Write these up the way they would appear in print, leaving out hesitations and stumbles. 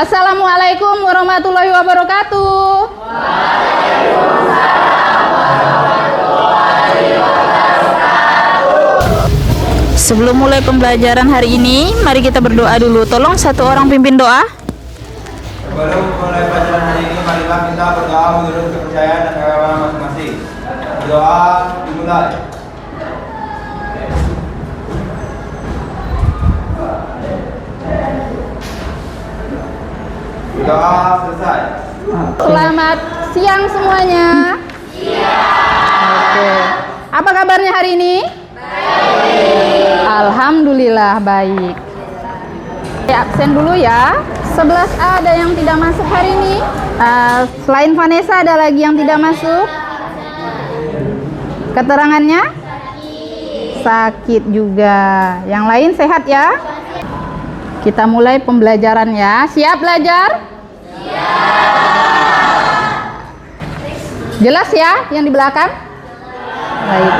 Assalamualaikum warahmatullahi wabarakatuh. Sebelum mulai pembelajaran hari ini, mari kita berdoa dulu. Tolong satu orang pimpin doa. Sebelum mulai pelajaran hari ini, marilah kita berdoa menurut kepercayaan dan agama masing-masing. Berdoa dimulai. Berdoa selesai. Selamat siang semuanya. Oke. Apa kabarnya hari ini? Baik. Alhamdulillah baik. Absen dulu ya. 11A ada yang tidak masuk hari ini. Selain Vanessa ada lagi yang tidak masuk. Keterangannya? Sakit juga. Yang lain sehat ya? Kita mulai pembelajaran ya. Siap belajar? Jelas ya yang di belakang? Baik.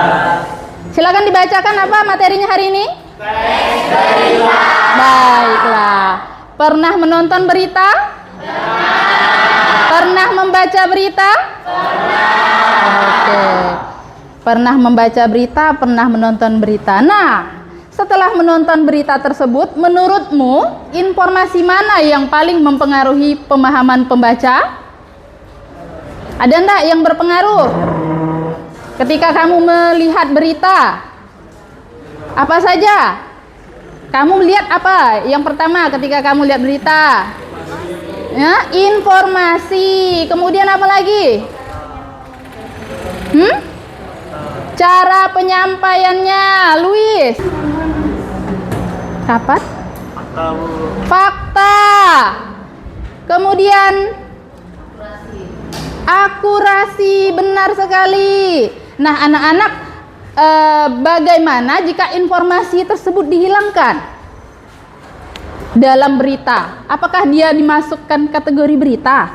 Silakan dibacakan apa materinya hari ini? Baiklah. Pernah menonton berita? Pernah membaca berita? Oke. Pernah membaca berita, pernah menonton berita. Nah, setelah menonton berita tersebut, menurutmu informasi mana yang paling mempengaruhi pemahaman pembaca? Ada enggak yang berpengaruh? Ketika kamu melihat berita, apa saja? Kamu melihat apa? Yang pertama ketika kamu lihat berita, ya, informasi. Kemudian apa lagi? Cara penyampaiannya, Luis. Kapan? Fakta. Kemudian akurasi, benar sekali. Nah, anak-anak, bagaimana jika informasi tersebut dihilangkan dalam berita? Apakah dia dimasukkan kategori berita?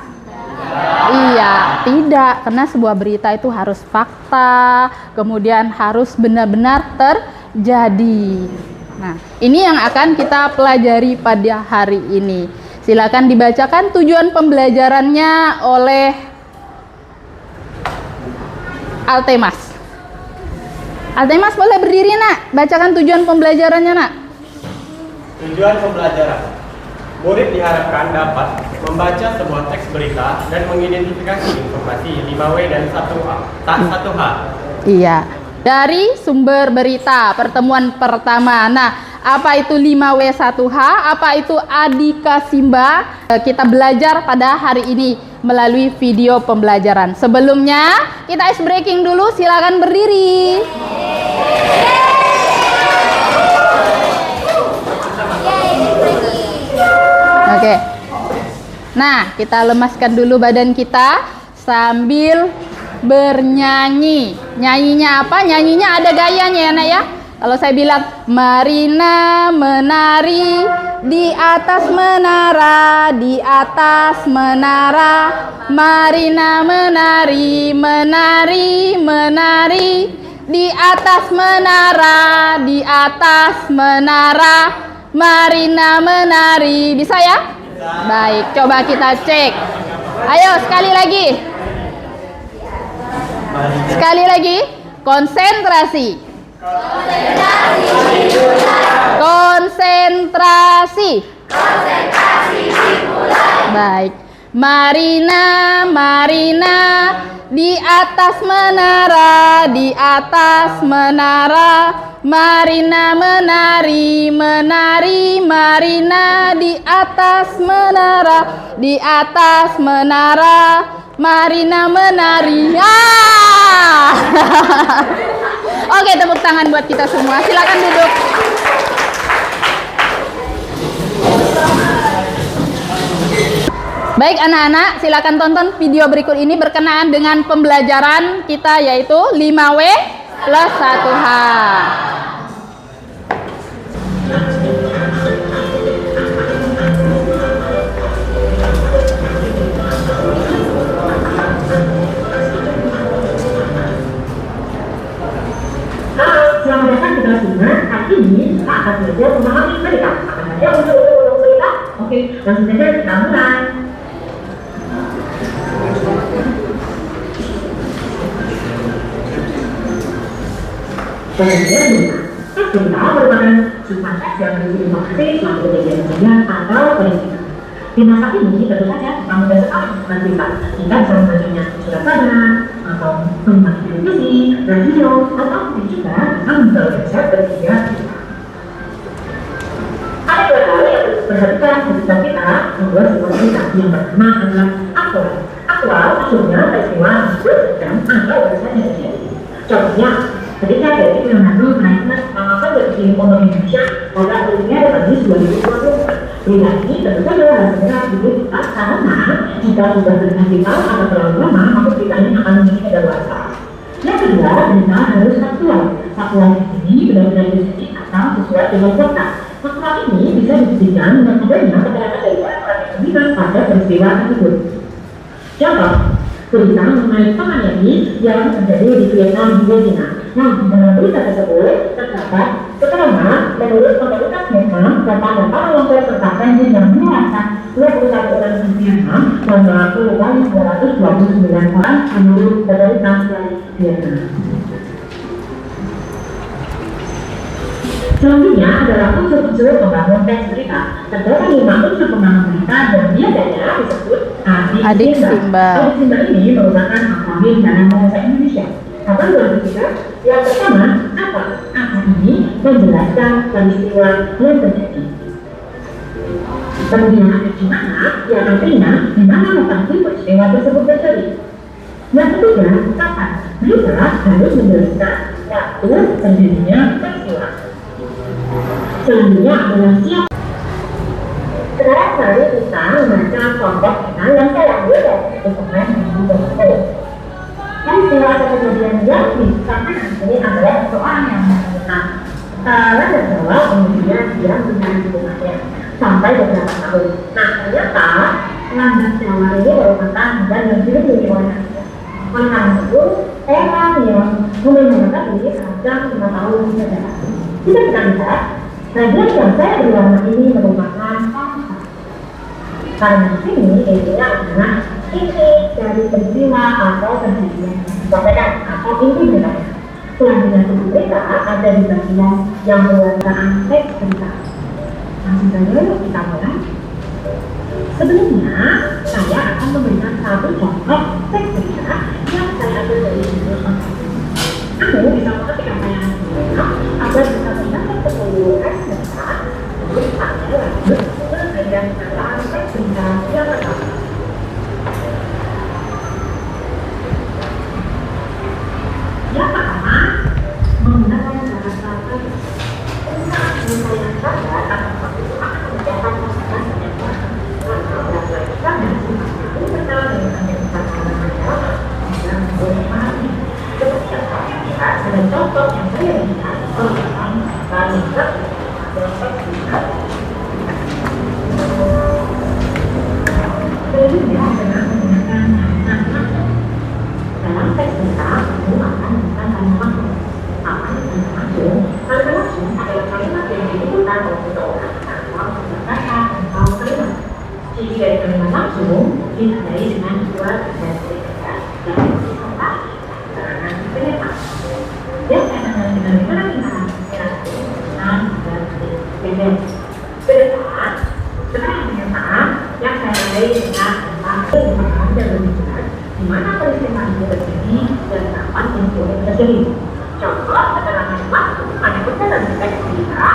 Iya, tidak, karena sebuah berita itu harus fakta, kemudian harus benar-benar terjadi. Nah, ini yang akan kita pelajari pada hari ini. Silakan dibacakan tujuan pembelajarannya oleh Altemas. Altemas boleh berdiri nak, bacakan tujuan pembelajarannya nak. Tujuan pembelajaran. Murid diharapkan dapat membaca sebuah teks berita dan mengidentifikasi informasi 5W dan 1A, tak 1H. Iya, dari sumber berita pertemuan pertama. Nah, apa itu 5W 1H? Apa itu Adika Simba? Kita belajar pada hari ini melalui video pembelajaran. Sebelumnya kita ice breaking dulu, silakan berdiri. Oke. Nah, kita lemaskan dulu badan kita sambil bernyanyi. Nyanyinya apa? Nyanyinya ada gayanya ya nak ya. Kalau saya bilang Marina menari di atas menara, di atas menara, Marina menari, menari, menari di atas menara, di atas menara, Marina menari. Bisa ya? Baik, coba kita cek. Ayo sekali lagi. Sekali lagi, konsentrasi. Konsentrasi. Baik. Marina, Marina di atas menara, di atas menara, Marina menari, menari, Marina di atas menara, di atas menara, Marina menari. Oke, tepuk tangan buat kita semua. Silakan duduk. Baik anak-anak, silakan tonton video berikut ini berkenaan dengan pembelajaran kita, yaitu 5W plus 1H. Selamat datang di kelas 5. Hari ini kita akan belajar memahami berita. Akan ada unsur-unsur berita, Oke, langsung saja kita mulai. Kemudian berita merupakan sebuah teks yang berisi informasi suatu kejadian sejarah atau peristiwa. Di masa ini tentu saja kita mudah sekali melakukan berita. Kita bisa membacanya di surat kabar atau melihat televisi, radio, atau mungkin juga kita membuka website berita. Ada dua hal yang perlu diperhatikan ketika kita membuat sebuah berita. Yang pertama adalah aktual. Aktual maksudnya peristiwa tersebut sedang atau baru saja terjadi. Contohnya, ketika dari Leonardo menaikkan pengawasan dari ekonomi Indonesia pada Olimpiade Paris 2024. Berita ini tentu saja harus segera dibuat karena jika sudah terjadi atau terlalu lama, maka beritanya akan menjadi kadaluarsa. Yang kedua, berita harus faktual. Faktual ini benar-benar disetujui atau sesuai dengan fakta. Faktual ini bisa dibuktikan dengan adanya keterangan dari orang-orang yang terlibat pada peristiwa tersebut. Contoh, berita mengenai penganiayaan yang terjadi di Vietnam di Vietnam. Nah, di dalam berita tersebut terdapat keterangan menurut otoritas Vietnam tentang 8 kelompok serta pensiun yang menyerahkan 21 orang di Vietnam dan melakukan 229 orang menurut otoritas dari Vietnam. Selanjutnya adalah unsur-unsur pembangun teks berita. Terdapat 5 unsur pembangun berita dan biasanya disebut adik simba. Adik simba ini merupakan akronim dalam bahasa Indonesia. Apa yang kita? Yang pertama, apa? Apa ini menjelaskan peristiwa yang terjadi. Kemudian ada di mana? Yang artinya di mana lokasi peristiwa tersebut terjadi. Yang ketiga, kapan? Berita harus menjelaskan waktu terjadinya peristiwa. Selanjutnya adalah siapa. Sekarang mari kita membaca contoh kita yang saya ambil dari dokumen di buku. Peristiwa atau kejadian yang disampaikan ini adalah seorang yang menggunakan salah dan jawab, kemudian dia mencari rumahnya sampai beberapa tahun. Nah, ternyata landas Jawa ini merupakan dan yang dilindungi oleh oleh karena itu orang yang memenangkan ini sedang 5 tahun saja. Kita lihat bagian yang saya berwarna ini merupakan karena di sini intinya adalah inti dari peristiwa atau kejadian disampaikan atau inti beritanya. Selanjutnya berita ada di bagian yang berwarna teks berita. Langsung saja kita mulai. Sebelumnya saya akan memberikan satu contoh teks berita yang saya ambil dari buku. Kamu bisa mengetik apa yang agar bisa mendapat keseluruhan berita. Terus saya lanjut ke bagian tentang teks berita yang pertama. Yang pertama, menggunakan bahasa teks. Tentang penyelesaian saja akan menjadi masukan yang baik. Karena bahasa kita dan itu kenal dengan yang boleh pahami. Seperti yang saya lihat ada contoh yang saya lihat tentang banyaknya teks berita. Selanjutnya adalah menggunakan kalimat dalam teks berita kamu akan menggunakan kalimat maksud. Apa yang maksud? Kalimat maksud adalah kalimat yang digunakan oleh seseorang atau kata atau kalimat. Ciri dari kalimat maksud ditandai dengan dua dan tiga dan serta keterangan penyerta. Yang kaitannya dengan keterangan dan beda. Penyertaan, keterangan penyertaan yang saya tandai dengan informasi yang lebih jelas di mana peristiwa itu terjadi dan kapan itu terjadi. Contoh keterangan maksud pada dalam teks berita.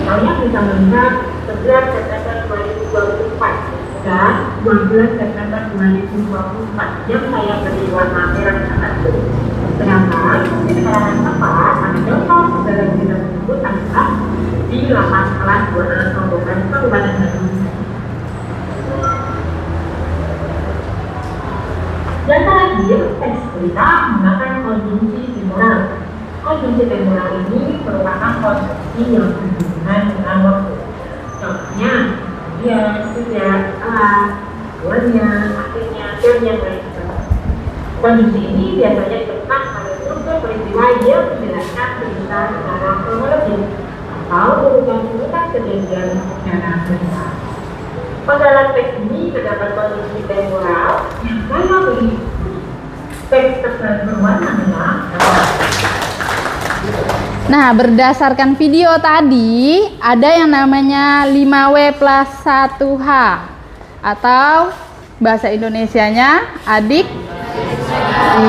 Kalian bisa melihat 11 September 2024 dan 12 September 2024 yang saya beri warna merah satu. Sedangkan di keterangan tepat ada contoh dalam berita tersebut adalah di lapas kelas 2 Sondokan Kabupaten Bandung. Dan terakhir, teks berita menggunakan konjungsi temporal. Konjungsi temporal ini merupakan konjungsi yang berhubungan dengan waktu. Contohnya, dia, sudah, telah, awalnya, akhirnya, dan yang lainnya. Konjungsi ini biasanya ditemukan pada unsur peristiwa yang menjelaskan berita secara kronologis atau urutan urutan kejadian secara berita. Pada teks ini terdapat kondisi temporal yang sama begitu. Teks tersebut berwarna merah. Nah, berdasarkan video tadi, ada yang namanya 5W plus 1H atau bahasa Indonesianya adik.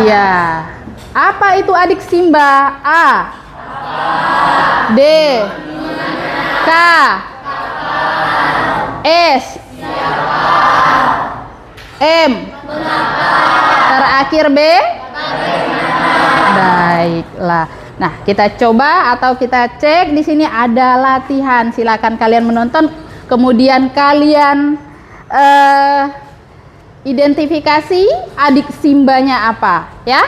Iya. Apa itu adik Simba? A. D. K. S. M. Terakhir B. Baiklah. Nah, kita coba atau kita cek di sini ada latihan. Silakan kalian menonton, kemudian kalian identifikasi adik Simbanya apa, ya?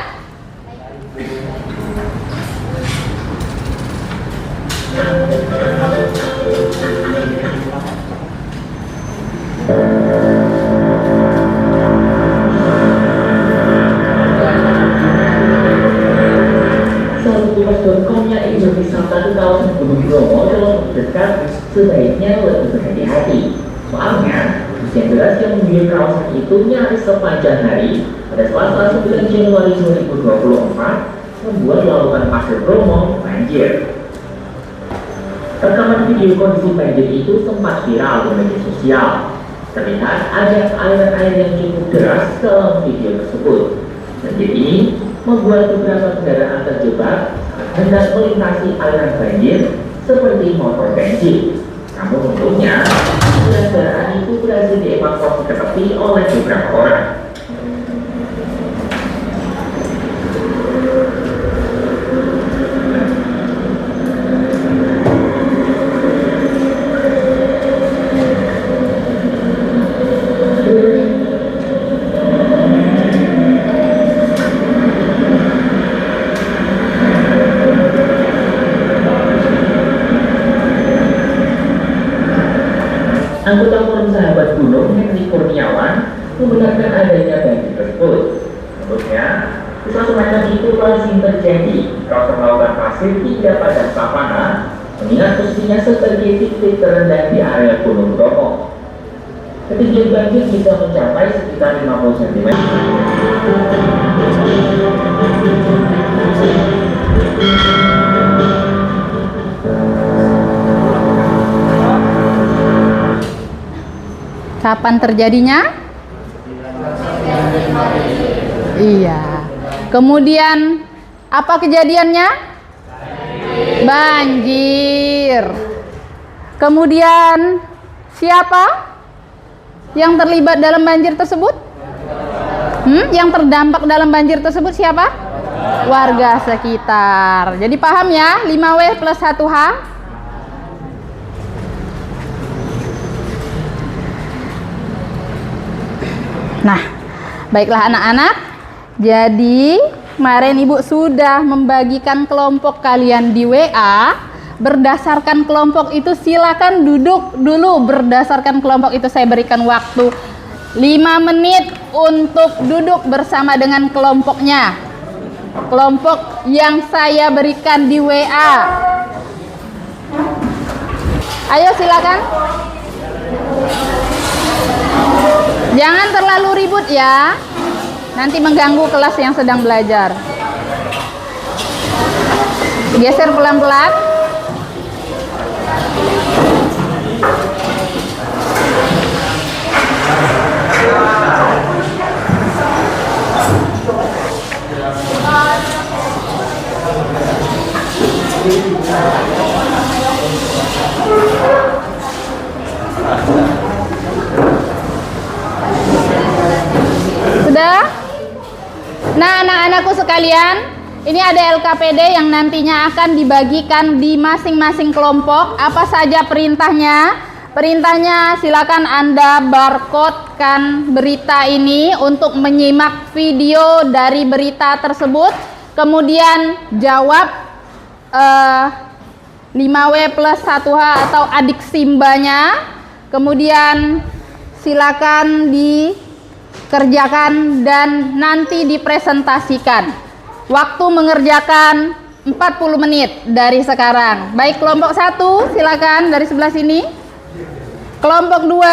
Tugas.com yang ingin berwisata di kawasan Gunung Bromo dalam dekat sebaiknya lebih berhati-hati. Soalnya, usia deras yang mengunjungi kawasan itu nyaris sepanjang hari pada Selasa 9 Januari 2024 membuat lautan pasir Bromo banjir. Rekaman video kondisi banjir itu sempat viral di media sosial. Terlihat ada aliran air yang cukup deras dalam video tersebut. Banjir ini membuat beberapa kendaraan terjebak hendak melintasi aliran banjir seperti motor bensin. Namun untungnya, kendaraan itu berhasil dievakuasi ke tepi oleh beberapa orang. Anggota Forum Sahabat Gunung, Henry Kurniawan, membenarkan adanya banjir tersebut. Menurutnya, kisah semacam itu lazim terjadi kalau lautan pasir hingga pada savana, mengingat posisinya sebagai titik terendah di area Gunung Bromo. Ketinggian banjir bisa mencapai sekitar 50 cm. Kapan terjadinya? Iya. Kemudian apa kejadiannya? Banjir. Kemudian siapa yang terlibat dalam banjir tersebut? Yang terdampak dalam banjir tersebut siapa? Warga sekitar. Jadi paham ya, 5W plus 1H. Nah, baiklah anak-anak. Jadi kemarin Ibu sudah membagikan kelompok kalian di WA. Berdasarkan kelompok itu silakan duduk dulu. Berdasarkan kelompok itu saya berikan waktu 5 menit untuk duduk bersama dengan kelompoknya. Kelompok yang saya berikan di WA. Ayo silakan. Jangan terlalu ribut ya. Nanti mengganggu kelas yang sedang belajar. Geser pelan-pelan. Sudah? Nah, anak-anakku sekalian, ini ada LKPD yang nantinya akan dibagikan di masing-masing kelompok. Apa saja perintahnya? Perintahnya silakan Anda barcode-kan berita ini untuk menyimak video dari berita tersebut. Kemudian jawab 5W plus 1H atau adik Simbanya. Kemudian silakan dikerjakan dan nanti dipresentasikan. Waktu mengerjakan 40 menit dari sekarang. Baik, kelompok 1 silakan dari sebelah sini. Kelompok 2.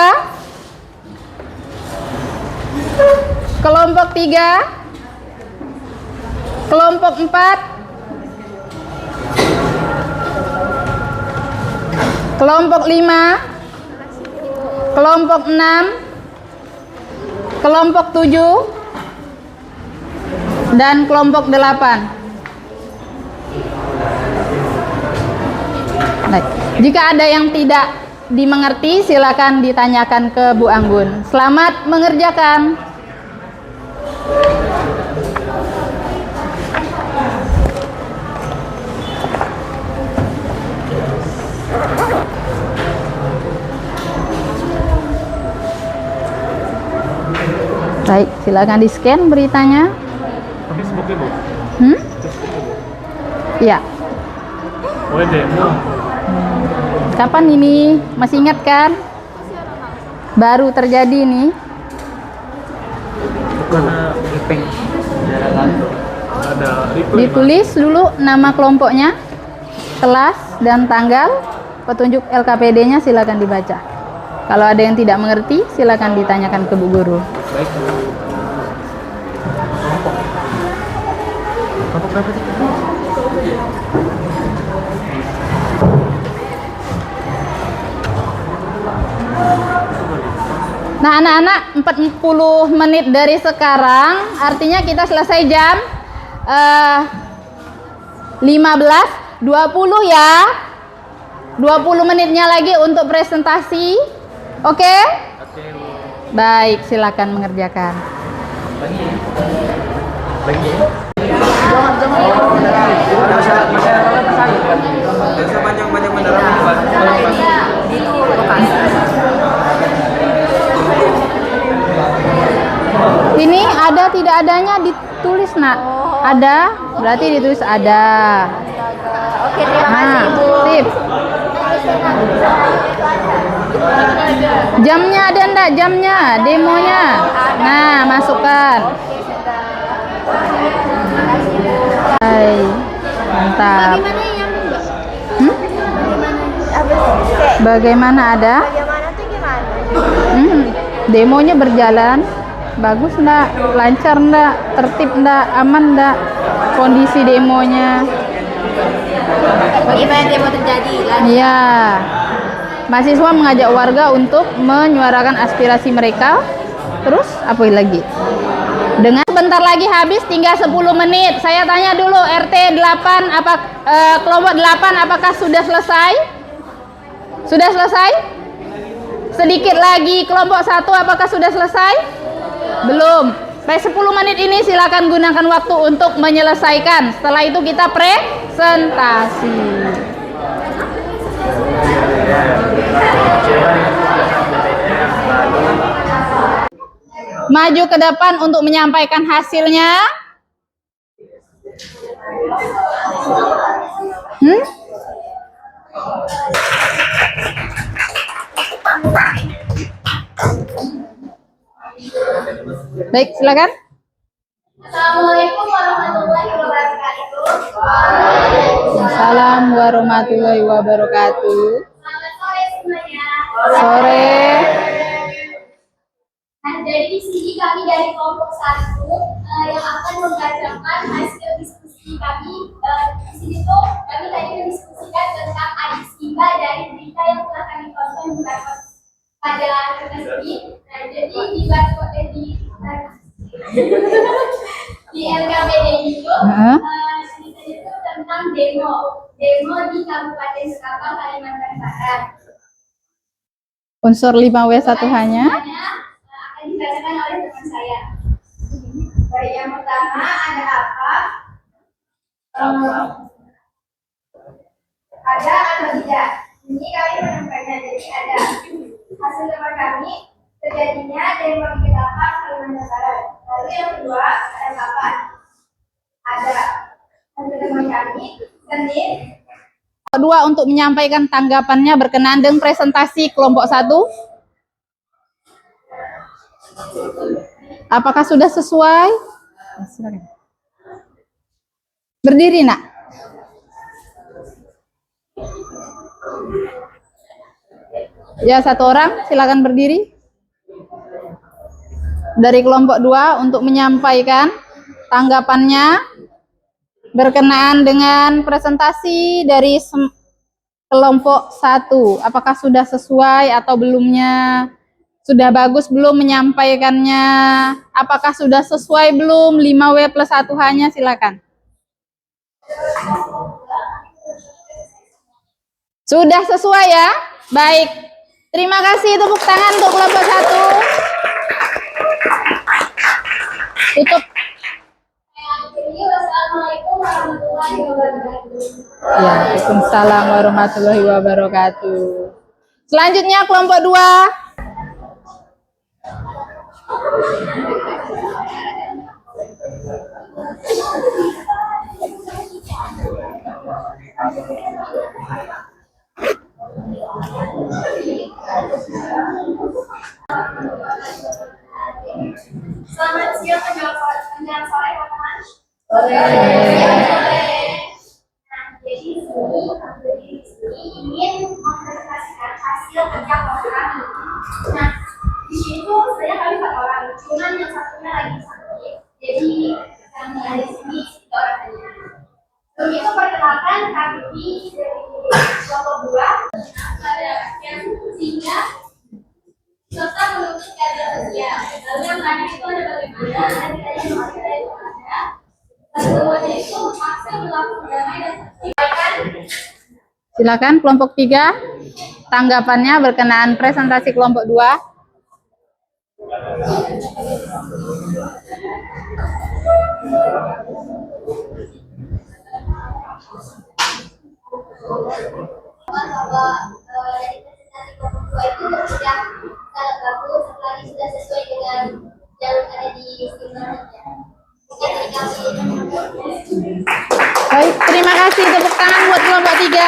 Kelompok 3. Kelompok 4. Kelompok 5. Kelompok 6. Kelompok 7. Dan kelompok 8. Baik. Jika ada yang tidak dimengerti, silakan ditanyakan ke Bu Anggun. Selamat mengerjakan. Baik, silakan di-scan beritanya. Facebooknya, Bu? Ya. Boleh demo. Kapan ini? Masih ingat kan? Baru terjadi nih. Bukan briefing. Ada Ditulis dulu nama kelompoknya, kelas dan tanggal, petunjuk LKPD-nya silakan dibaca. Kalau ada yang tidak mengerti, silakan ditanyakan ke Bu Guru. baik, Bu. Kelompok berapa sih? Nah, anak-anak, 40 menit dari sekarang, artinya kita selesai jam 15.20 ya. 20 menitnya lagi untuk presentasi. Oke? Oke, Bu. Baik, silakan mengerjakan. Lagi. Panjang-panjang beneran. Ini ada tidak adanya ditulis, Nak. Ada, berarti ditulis ada. Oke, terima kasih Ibu. Sip. Jamnya ada enggak? Jamnya, demonya. Nah, masukkan. Hai. Mantap. Bagaimana yang Mbak? Hmm? Apa sih? Kayak Bagaimana ada? bagaimana tuh gimana? Demonya berjalan. Bagus enggak? Lancar enggak? Tertib enggak? Aman enggak? Kondisi demonya. Bagaimana demo terjadi? Iya. Mahasiswa mengajak warga untuk menyuarakan aspirasi mereka. Terus apa lagi? Dengan bentar lagi habis, tinggal 10 menit. Saya tanya dulu RT 8 kelompok 8 apakah sudah selesai? Sudah selesai? Sedikit lagi kelompok 1 apakah sudah selesai? Belum. Baik, 10 menit ini silakan gunakan waktu untuk menyelesaikan. Setelah itu kita presentasi. Maju ke depan untuk menyampaikan hasilnya. Baik, silakan. Assalamualaikum warahmatullahi wabarakatuh. Waalaikumsalam warahmatullahi wabarakatuh. Selamat sore semuanya. Sore. Nah, jadi di sini kami dari kelompok 1 yang akan membacakan hasil diskusi kami. Di sini tuh kami tadi mendiskusikan tentang Adis Kimba dari berita yang telah kami tonton pada kertas ini. Nah, jadi di LKPD itu cerita itu tentang demo di Kabupaten Sekapal, Kalimantan Barat. Unsur 5W1 hanya. Akan dibacakan oleh teman saya. Baik, yang pertama ada apa? Ada atau tidak? Ini kami menemukannya. Jadi ada hasil teman kami terjadinya demo di Ketapang, Kalimantan Barat. Lalu yang kedua ada kapan? Ada hasil teman kami Senin. Kedua, untuk menyampaikan tanggapannya berkenaan dengan presentasi kelompok 1. Apakah sudah sesuai? Silakan. Berdiri, Nak. Ya, satu orang silakan berdiri. Dari kelompok 2 untuk menyampaikan tanggapannya berkenaan dengan presentasi dari kelompok 1. Apakah sudah sesuai atau belumnya? Sudah bagus belum menyampaikannya? Apakah sudah sesuai belum 5W plus 1H-nya? Silakan. Sudah sesuai ya? Baik. Terima kasih, tepuk tangan untuk kelompok 1. Tutup. Assalamualaikum warahmatullahi wabarakatuh. Waalaikumsalam warahmatullahi wabarakatuh. Selanjutnya kelompok 2. Selamat siang menjelang sore teman-teman. Nah, jadi di sini ingin mempresentasikan hasil kerja kelompok kami. Nah, di sini tuh sebenarnya kami 4 orang, cuman yang satunya lagi sakit. Jadi kami ada di sini 3 orang saja. Sebelum itu perkenalkan kami dari kelompok 2 pada yang sehingga serta menuntut keadilan sosial. Lalu yang terakhir itu ada bagaimana dan kita yang ada itu ada. Keduanya itu memaksa berlaku damai dan tertibkan. Silakan kelompok 3. Tanggapannya berkenaan presentasi kelompok 2. Bahwa dari presentasi kelompok 2 itu sudah sangat bagus, apalagi sudah sesuai dengan yang ada di stimulnya. Mungkin dari kami. Baik, terima kasih. Tepuk tangan buat kelompok 3.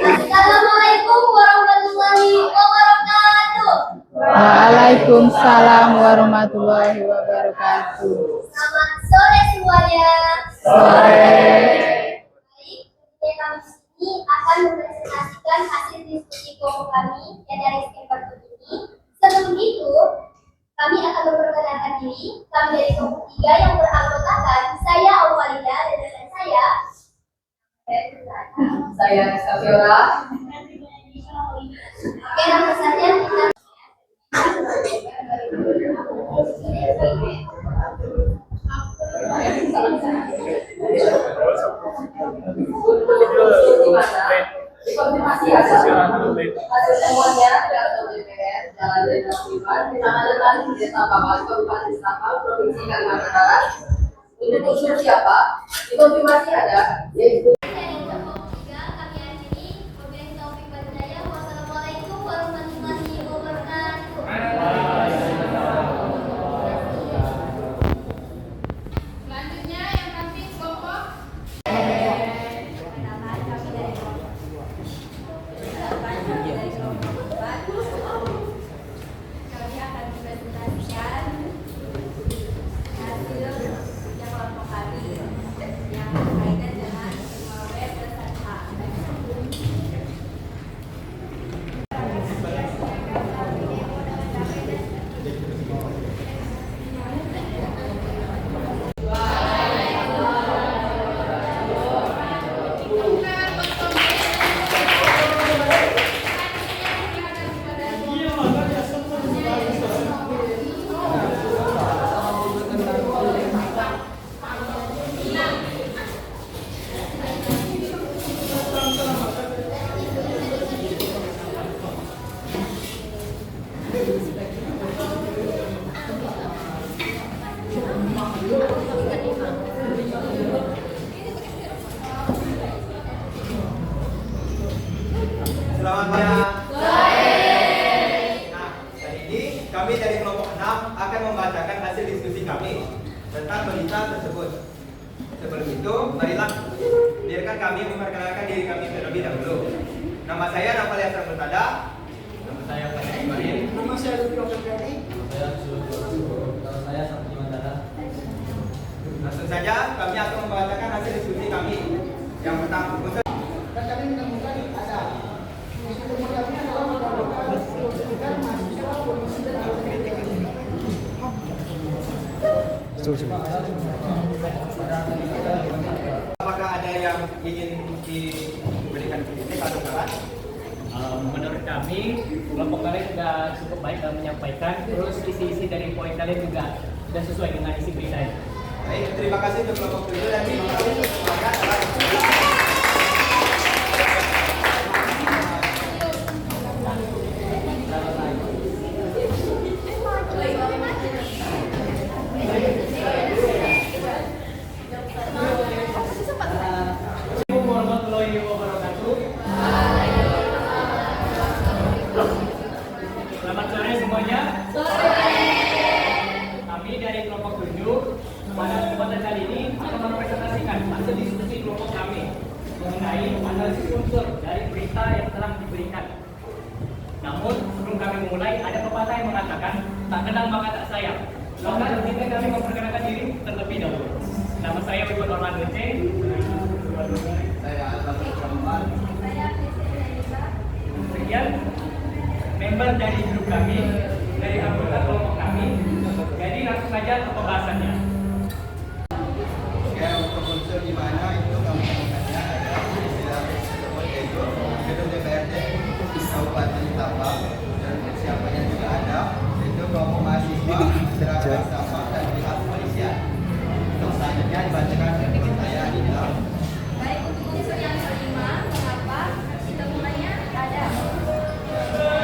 Assalamualaikum warahmatullahi wabarakatuh. Waalaikumsalam warahmatullahi wabarakatuh. Selamat sore semuanya. Sore. Baik, kami ini akan mempresentasikan hasil diskusi kelompok kami yang dari skim berikut ini. Sebelum itu, kami akan memperkenalkan diri. Kami dari kelompok 3 yang beranggotakan saya Auwalia dan rekan saya. Saya Safiora. Oke, langsung saja kita. Dikonfirmasi hasil temuannya tidak ada DPR, Jalan Jenderal Sudirman, Kecamatan Desa Bawal, Kabupaten Sabang, Provinsi Kalimantan Barat. Untuk unsur siapa? Dikonfirmasi ada, yaitu Dari kelompok 3 kami akhiri. Wabillahi taufiq wal hidayah. Wassalamualaikum warahmatullahi wabarakatuh. Selanjutnya yang kami kelompok Kami akan mempresentasikan hasil kerja kelompok kami yang berkaitan dengan 5W plus 1H. Selamat siang. Nah, hari ini kami dari kelompok 6 akan membacakan hasil diskusi kami tentang berita tersebut. Sebelum itu, marilah biarkan kami memperkenalkan diri kami terlebih dahulu. Nama saya Nafal Yasar Murtada. Nama saya Fadil Ismail. nama saya Lutfi Oktaviani. Saya Sabti Mandala. Langsung saja kami akan membacakan hasil diskusi kami. Yang pertama, Dan kami menemukan ada Apakah ada yang ingin diberikan kritik atau saran? Menurut kami, kelompok kalian sudah cukup baik dalam menyampaikan. Terus isi-isi dari poin kalian juga sudah sesuai dengan isi berita ini. Baik, terima kasih untuk kelompok 7 dan terima kasih untuk semuanya. Assalamualaikum warahmatullahi wabarakatuh. Selamat sore semuanya. Kami dari kelompok 7 pada kesempatan kali ini akan mempresentasikan hasil diskusi kelompok kami mengenai analisis unsur dari berita yang telah diberikan. Namun sebelum kami memulai, ada pepatah yang mengatakan tak kenal maka tak sayang. Maka izinkan kami memperkenalkan diri terlebih dahulu. Nama saya Wibu Norman Gece. Saya Al-Fatih Rahman. Sekian member dari grup kami, dari anggota kelompok kami. Jadi langsung saja ke pembahasannya. Ya, untuk unsur di mana itu kami temukannya ada istilah tersebut yaitu gedung DPRD Kabupaten Sabang dan siapanya juga ada yaitu kelompok mahasiswa, masyarakat Sabang dan pihak kepolisian. Untuk selanjutnya dibacakan kritik saya di dalam. Baik, untuk unsur yang kelima, mengapa ditemukannya ada?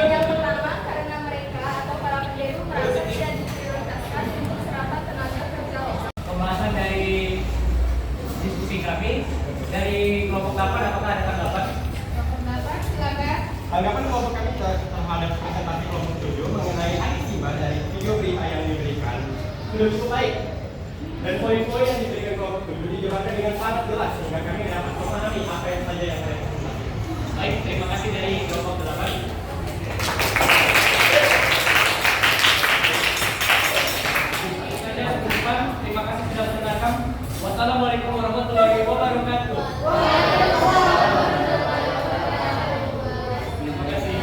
Yang pertama, karena mereka atau para pendemo merasa tidak diprioritaskan untuk serapan tenaga kerja lokal. Pembahasan dari diskusi kami dari kelompok 8, apakah ada tanggapan? Kelompok 8, silakan. Tanggapan kelompok kami terhadap presentasi kelompok 7 mengenai akibat dari video berita yang diberikan sudah cukup baik. Dan poin-poin yang diberikan kelompok 7 dijelaskan dengan sangat jelas sehingga kami dapat memahami apa yang saja yang mereka maksudkan. Baik, terima kasih dari kelompok 8. Terima kasih sudah menonton. Wassalamualaikum warahmatullahi wabarakatuh. Terima kasih.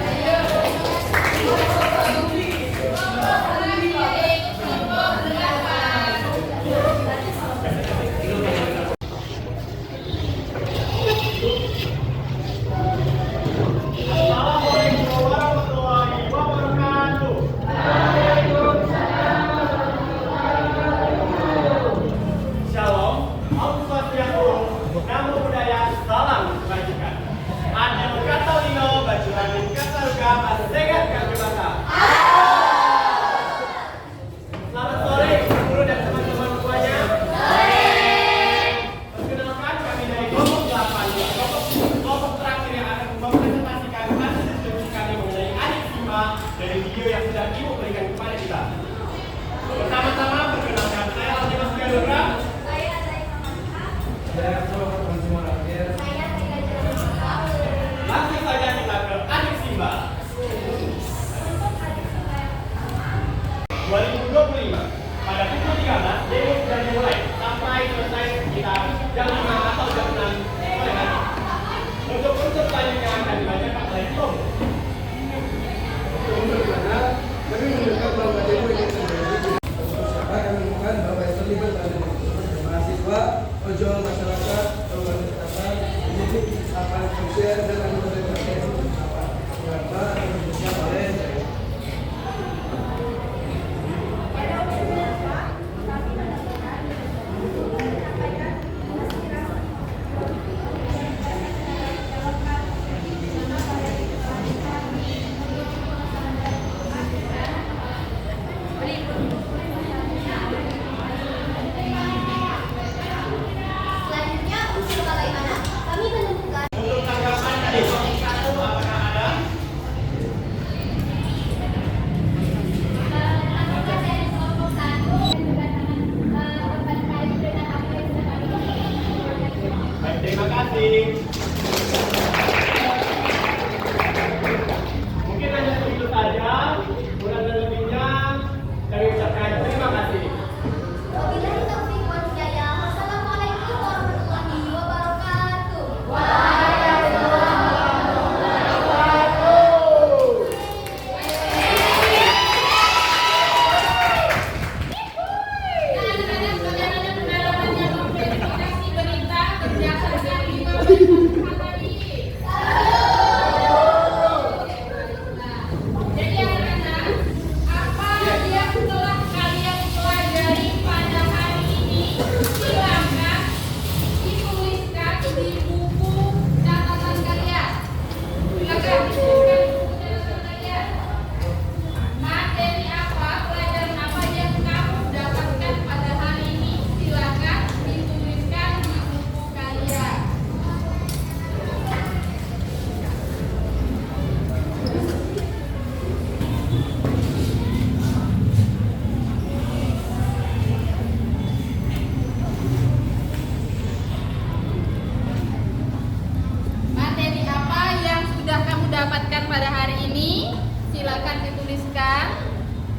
masukkan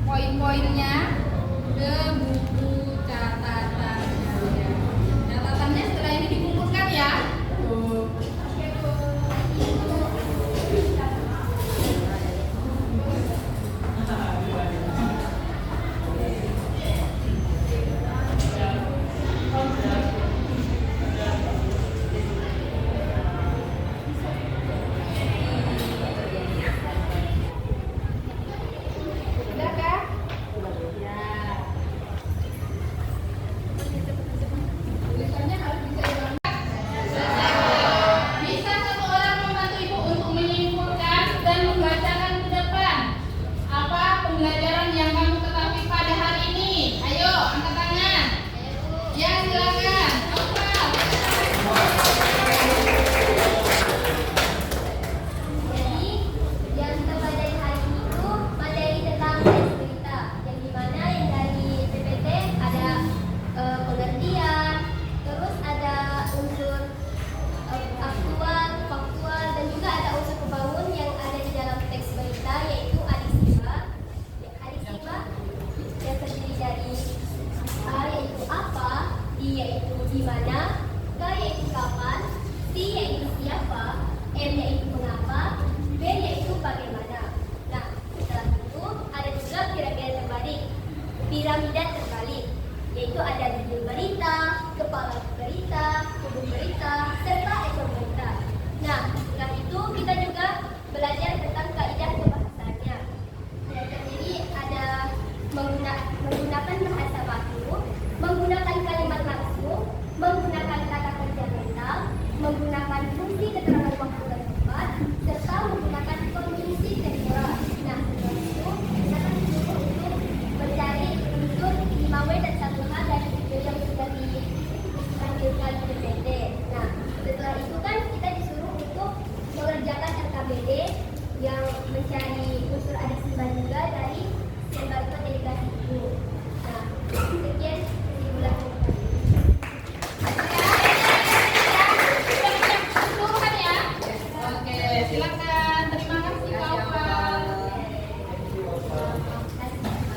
poin-poinnya ke buku catatannya. Catatannya setelah ini dikumpulkan ya. Udah kah? Tulisannya harus bisa dibaca. Bisa satu orang membantu ibu untuk menyimpulkan dan membacakan ke depan apa pembelajaran yang kamu ketahui pada hari ini. Ayo, angkat tangan. Ya, silakan. Jadi yang kita pelajari hari ini itu materi tentang teks berita, yang dimana yang dari PPT ada pengertian, terus ada unsur aktual, faktual, dan juga ada unsur pembangun yang ada di dalam teks berita, yaitu adisima. Adisima yang terdiri dari A yaitu apa, D yaitu di mana, K yaitu kapan, C yaitu siapa, M yaitu mengapa, B yaitu bagaimana. Nah, setelah itu ada juga piramida terbalik. Piramida terbalik, yaitu ada judul berita, kepala berita, tubuh berita, serta ekor berita. Nah, setelah itu kita juga belajar tentang kaidah kebahasaannya. Jadi ada menggunakan bahasa baku, menggunakan kalimat langsung, menggunakan kata kerja mental, menggunakan fungsi keterangan waktu dan tempat, serta menggunakan konjungsi temporal. Nah, setelah itu kita akan disuruh untuk mencari unsur 5W dan 1H dari video yang sudah ditampilkan di PPT. Nah, setelah itu kan kita disuruh untuk mengerjakan RKBD yang mencari unsur adisima juga dari lembaga delegasi itu. Nah, sekian simulasi. Keseluruhan ya. Oke, silakan. Terima kasih kawan.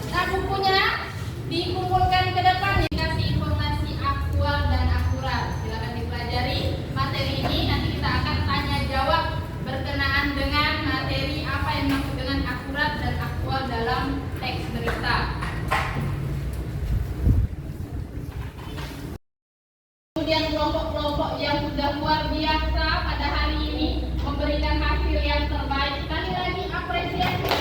Nah, bukunya dikumpulkan ke depan, dikasih informasi aktual dan akurat. Silakan dipelajari materi ini. Nanti kita akan tanya jawab berkenaan dengan materi apa yang dimaksud dengan akurat dan aktual dalam teks berita. Kemudian kelompok-kelompok yang sudah luar biasa pada hari ini memberikan hasil yang terbaik. Sekali lagi apresiasi.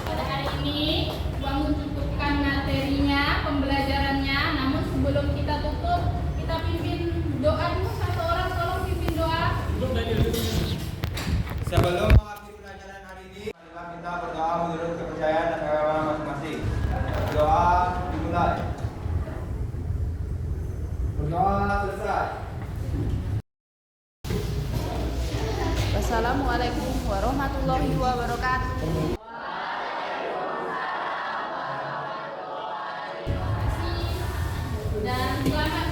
Pada hari ini Bangun cukupkan materinya, pembelajarannya. Namun sebelum kita tutup, kita pimpin doa dulu. Satu orang tolong pimpin doa. Sebelum mengakhiri pelajaran hari ini, marilah kita berdoa menurut kepercayaan dan agama masing-masing. Doa dimulai. Berdoa selesai. Wassalamualaikum warahmatullahi wabarakatuh. Dan selamat